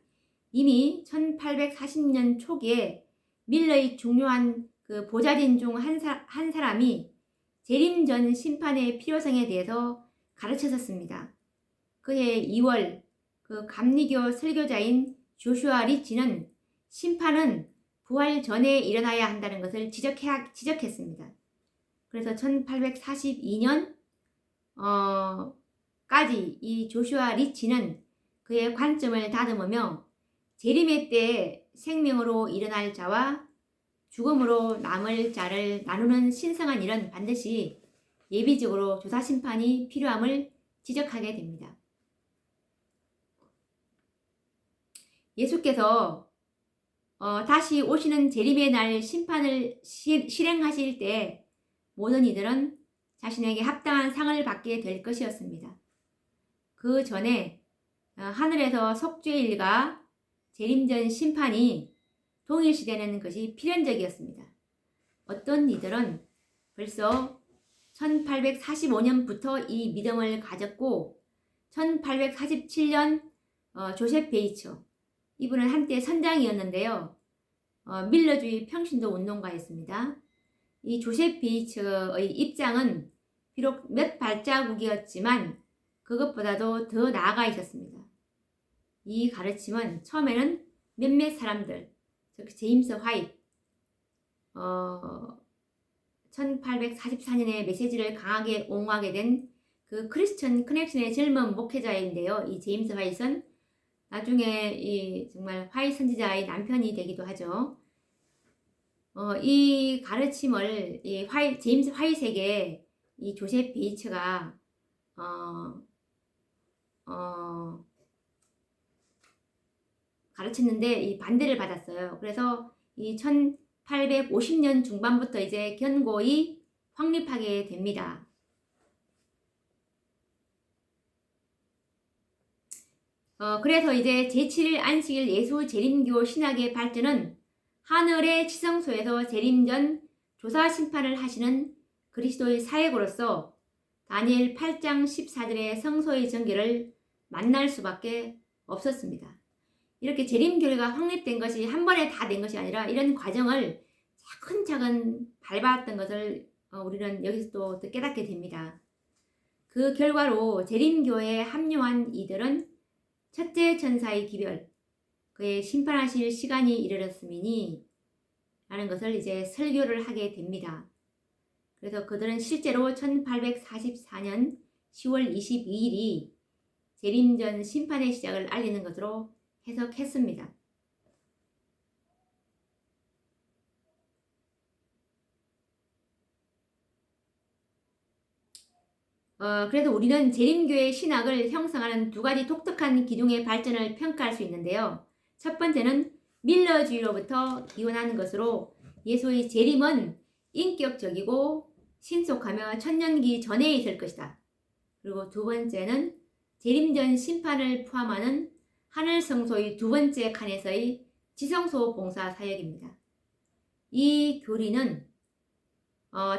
이미 1840년 초기에 밀러의 중요한 그 보좌진 중 한 사람이 재림 전 심판의 필요성에 대해서 가르쳤었습니다. 그해 2월 그 감리교 설교자인 조슈아 리치는 심판은 부활 전에 일어나야 한다는 것을 지적했습니다. 그래서 1842년 까지 이 조슈아 리치는 그의 관점을 다듬으며 재림의 때에 생명으로 일어날 자와 죽음으로 남을 자를 나누는 신성한 일은 반드시 예비적으로 조사심판이 필요함을 지적하게 됩니다. 예수께서 다시 오시는 재림의 날 심판을 실행하실 때 모든 이들은 자신에게 합당한 상을 받게 될 것이었습니다. 그 전에 하늘에서 속죄의 일과 재림 전 심판이 동일시되는 것이 필연적이었습니다. 어떤 이들은 벌써 1845년부터 이 믿음을 가졌고 1847년 조셉 베이츠, 이분은 한때 선장이었는데요. 밀러주의 평신도 운동가였습니다. 이 조셉 베이츠의 입장은 비록 몇 발자국이었지만 그것보다도 더 나아가 있었습니다. 이 가르침은 처음에는 몇몇 사람들, 즉 제임스 화이트, 1844년에 메시지를 강하게 옹호하게 된 그 크리스천 커넥션의 젊은 목회자인데요. 이 제임스 화이트는 나중에 이 정말 화이트 선지자의 남편이 되기도 하죠. 이 가르침을 제임스 화이트에게 이 조셉 베이츠가 가르쳤는데 이 반대를 받았어요. 그래서 이 1850년 중반부터 이제 견고히 확립하게 됩니다. 그래서 이제 제7일 안식일 예수 재림교 신학의 발전은 하늘의 지성소에서 재림 전 조사 심판을 하시는 그리스도의 사역으로서 다니엘 8장 14절의 성소의 전개를 만날 수밖에 없었습니다. 이렇게 재림교회가 확립된 것이 한 번에 다 된 것이 아니라 이런 과정을 차근차근 밟았던 것을 우리는 여기서 또 깨닫게 됩니다. 그 결과로 재림교회에 합류한 이들은 첫째 천사의 기별, 그의 심판하실 시간이 이르렀음이니 라는 것을 이제 설교를 하게 됩니다. 그래서 그들은 실제로 1844년 10월 22일이 재림 전 심판의 시작을 알리는 것으로 해석했습니다. 그래서 우리는 재림교회 신학을 형성하는 두 가지 독특한 기둥의 발전을 평가할 수 있는데요. 첫 번째는 밀러주의로부터 기원하는 것으로 예수의 재림은 인격적이고 신속하며 천년기 전에 있을 것이다. 그리고 두 번째는 재림 전 심판을 포함하는 하늘 성소의 두 번째 칸에서의 지성소 봉사 사역입니다. 이 교리는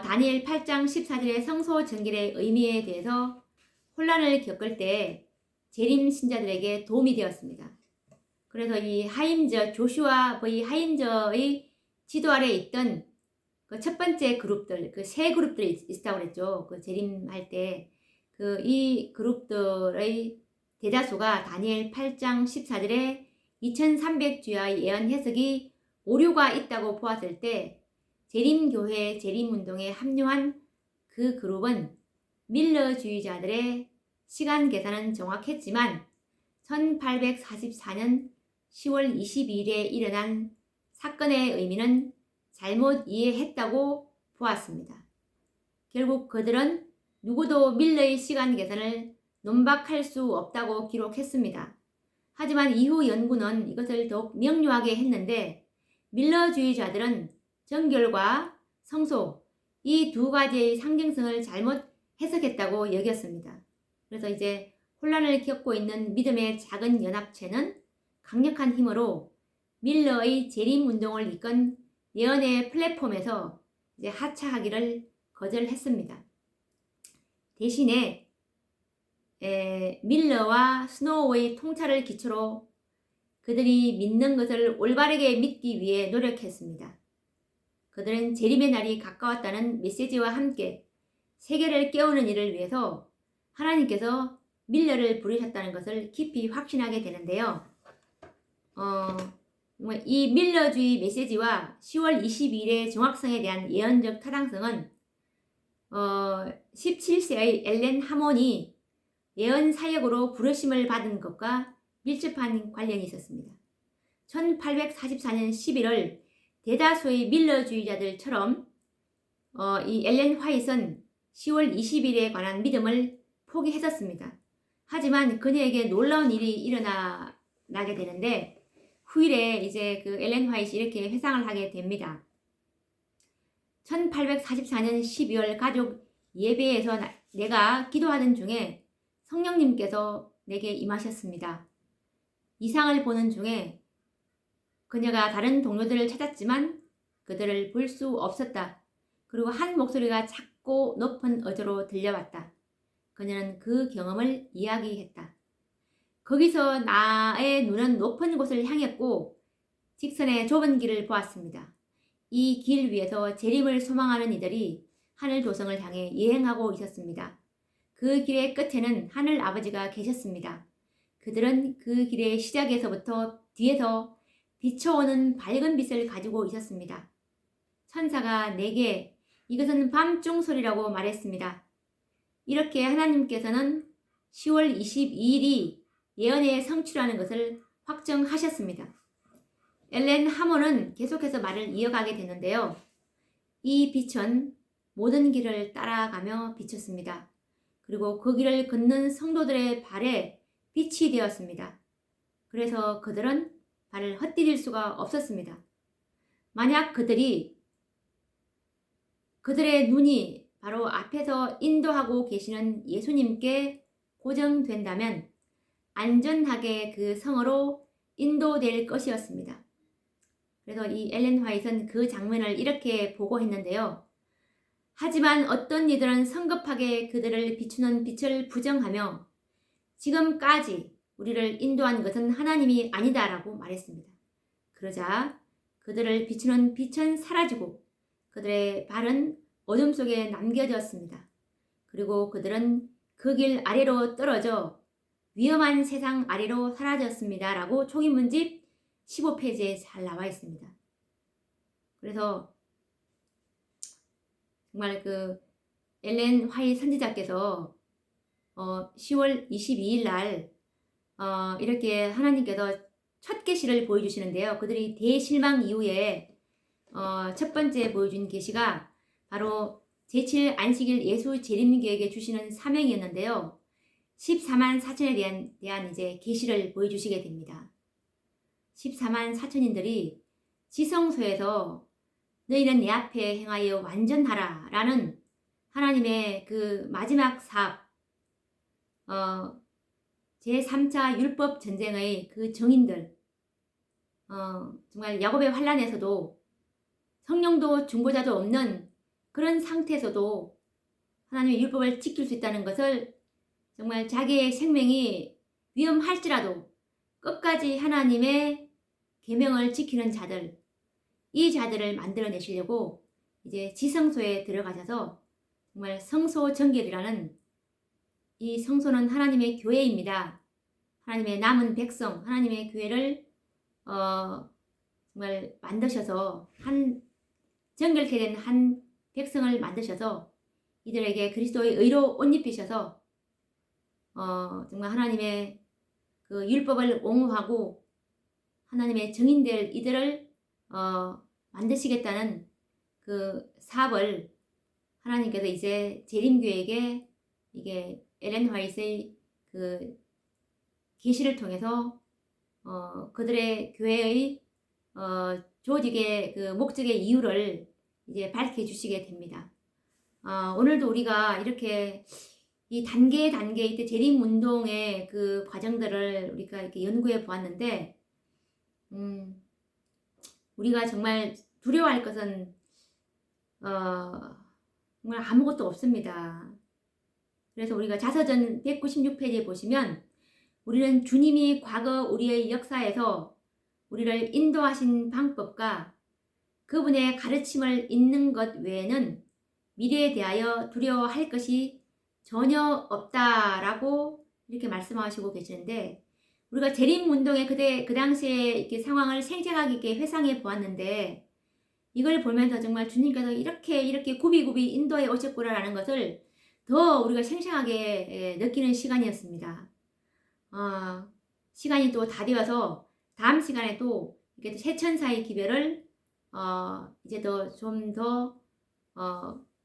다니엘 8장 14절의 성소 정결의 의미에 대해서 혼란을 겪을 때 재림 신자들에게 도움이 되었습니다. 그래서 이 하임저, 조슈아 하임저의 지도 아래 있던 그 첫 번째 그룹들, 그 세 그룹들이 있다고 그랬죠. 그 재림할 때 이 그룹들의 대다수가 다니엘 8장 14절에 2300주야의 예언 해석이 오류가 있다고 보았을 때 재림교회 재림운동에 합류한 그 그룹은 밀러주의자들의 시간 계산은 정확했지만 1844년 10월 22일에 일어난 사건의 의미는 잘못 이해했다고 보았습니다. 결국 그들은 누구도 밀러의 시간 계산을 논박할 수 없다고 기록했습니다. 하지만 이후 연구는 이것을 더욱 명료하게 했는데 밀러주의자들은 정결과 성소 이 두 가지의 상징성을 잘못 해석했다고 여겼습니다. 그래서 이제 혼란을 겪고 있는 믿음의 작은 연합체는 강력한 힘으로 밀러의 재림운동을 이끈 예언의 플랫폼에서 이제 하차하기를 거절했습니다. 대신에 밀러와 스노우의 통찰을 기초로 그들이 믿는 것을 올바르게 믿기 위해 노력했습니다. 그들은 재림의 날이 가까웠다는 메시지와 함께 세계를 깨우는 일을 위해서 하나님께서 밀러를 부르셨다는 것을 깊이 확신하게 되는데요. 이 밀러주의 메시지와 10월 22일의 정확성에 대한 예언적 타당성은 17세의 엘렌 하몬이 예언 사역으로 부르심을 받은 것과 밀접한 관련이 있었습니다. 1844년 11월 대다수의 밀러주의자들처럼 이 엘렌 화이트는 10월 20일에 관한 믿음을 포기했었습니다. 하지만 그녀에게 놀라운 일이 일어나게 되는데 후일에 이제 그 엘렌 화이트이 이렇게 회상을 하게 됩니다. 1844년 12월 가족 예배에서 내가 기도하던 중에 성령님께서 내게 임하셨습니다. 이상을 보는 중에 그녀가 다른 동료들을 찾았지만 그들을 볼 수 없었다. 그리고 한 목소리가 작고 높은 어조로 들려왔다. 그녀는 그 경험을 이야기했다. 거기서 나의 눈은 높은 곳을 향했고 직선의 좁은 길을 보았습니다. 이 길 위에서 재림을 소망하는 이들이 하늘 도성을 향해 여행하고 있었습니다. 그 길의 끝에는 하늘 아버지가 계셨습니다. 그들은 그 길의 시작에서부터 뒤에서 비춰오는 밝은 빛을 가지고 있었습니다. 천사가 내게 이것은 밤중 소리라고 말했습니다. 이렇게 하나님께서는 10월 22일이 예언의 성취라는 것을 확정하셨습니다. 엘렌 하몬은 계속해서 말을 이어가게 되는데요. 이 빛은 모든 길을 따라가며 비쳤습니다. 그리고 그 길을 걷는 성도들의 발에 빛이 되었습니다. 그래서 그들은 발을 헛디딜 수가 없었습니다. 만약 그들의 눈이 바로 앞에서 인도하고 계시는 예수님께 고정된다면 안전하게 그 성으로 인도될 것이었습니다. 그래서 이 엘렌 화이트는 그 장면을 이렇게 보고했는데요. 하지만 어떤 이들은 성급하게 그들을 비추는 빛을 부정하며 지금까지 우리를 인도한 것은 하나님이 아니다라고 말했습니다. 그러자 그들을 비추는 빛은 사라지고 그들의 발은 어둠 속에 남겨졌습니다. 그리고 그들은 그 길 아래로 떨어져 위험한 세상 아래로 사라졌습니다. 라고 초기문집 15페이지에 잘 나와 있습니다. 그래서 정말 그 엘렌 화이트 선지자께서 10월 22일 날 이렇게 하나님께서 첫 계시를 보여주시는데요. 그들이 대실망 이후에 첫 번째 보여준 계시가 바로 제7 안식일 예수 재림계획에 주시는 사명이었는데요. 14만 4천에 대한 이제 계시를 보여주시게 됩니다. 14만 4천인들이 지성소에서 너희는 내 앞에 행하여 완전하라 라는 하나님의 그 마지막 사업 제3차 율법 전쟁의 그 정인들 정말 야곱의 환란에서도 성령도 중보자도 없는 그런 상태에서도 하나님의 율법을 지킬 수 있다는 것을 정말 자기의 생명이 위험할지라도 끝까지 하나님의 계명을 지키는 자들, 이 자들을 만들어내시려고 이제 지성소에 들어가셔서 정말 성소 정결이라는 이 성소는 하나님의 교회입니다. 하나님의 남은 백성, 하나님의 교회를 정말 만드셔서 정결케 된 한 백성을 만드셔서 이들에게 그리스도의 의로 옷 입히셔서 정말 하나님의 그 율법을 옹호하고 하나님의 증인될 이들을 만드시겠다는 그 사업을 하나님께서 이제 재림교회에게 이게 엘렌 화이트의 그 계시를 통해서 그들의 교회의 조직의 그 목적의 이유를 이제 밝혀주시게 됩니다. 오늘도 우리가 이렇게 이 단계 이때 재림 운동의 그 과정들을 우리가 이렇게 연구해 보았는데, 우리가 정말 두려워할 것은 정말 아무것도 없습니다. 그래서 우리가 자서전 196페이지에 보시면 우리는 주님이 과거 우리의 역사에서 우리를 인도하신 방법과 그분의 가르침을 잊는 것 외에는 미래에 대하여 두려워할 것이 전혀 없다라고 이렇게 말씀하시고 계시는데, 우리가 재림운동의 그 당시에 이렇게 상황을 생생하게 이렇게 회상해 보았는데, 이걸 보면서 정말 주님께서 이렇게 굽이굽이 인도해 오셨구나라는 것을 더 우리가 생생하게 느끼는 시간이었습니다. 시간이 또 다 되어서 다음 시간에 또 이렇게 새 천사의 기별을 이제 좀 더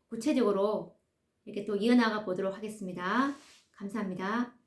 구체적으로 이렇게 또 이어나가 보도록 하겠습니다. 감사합니다.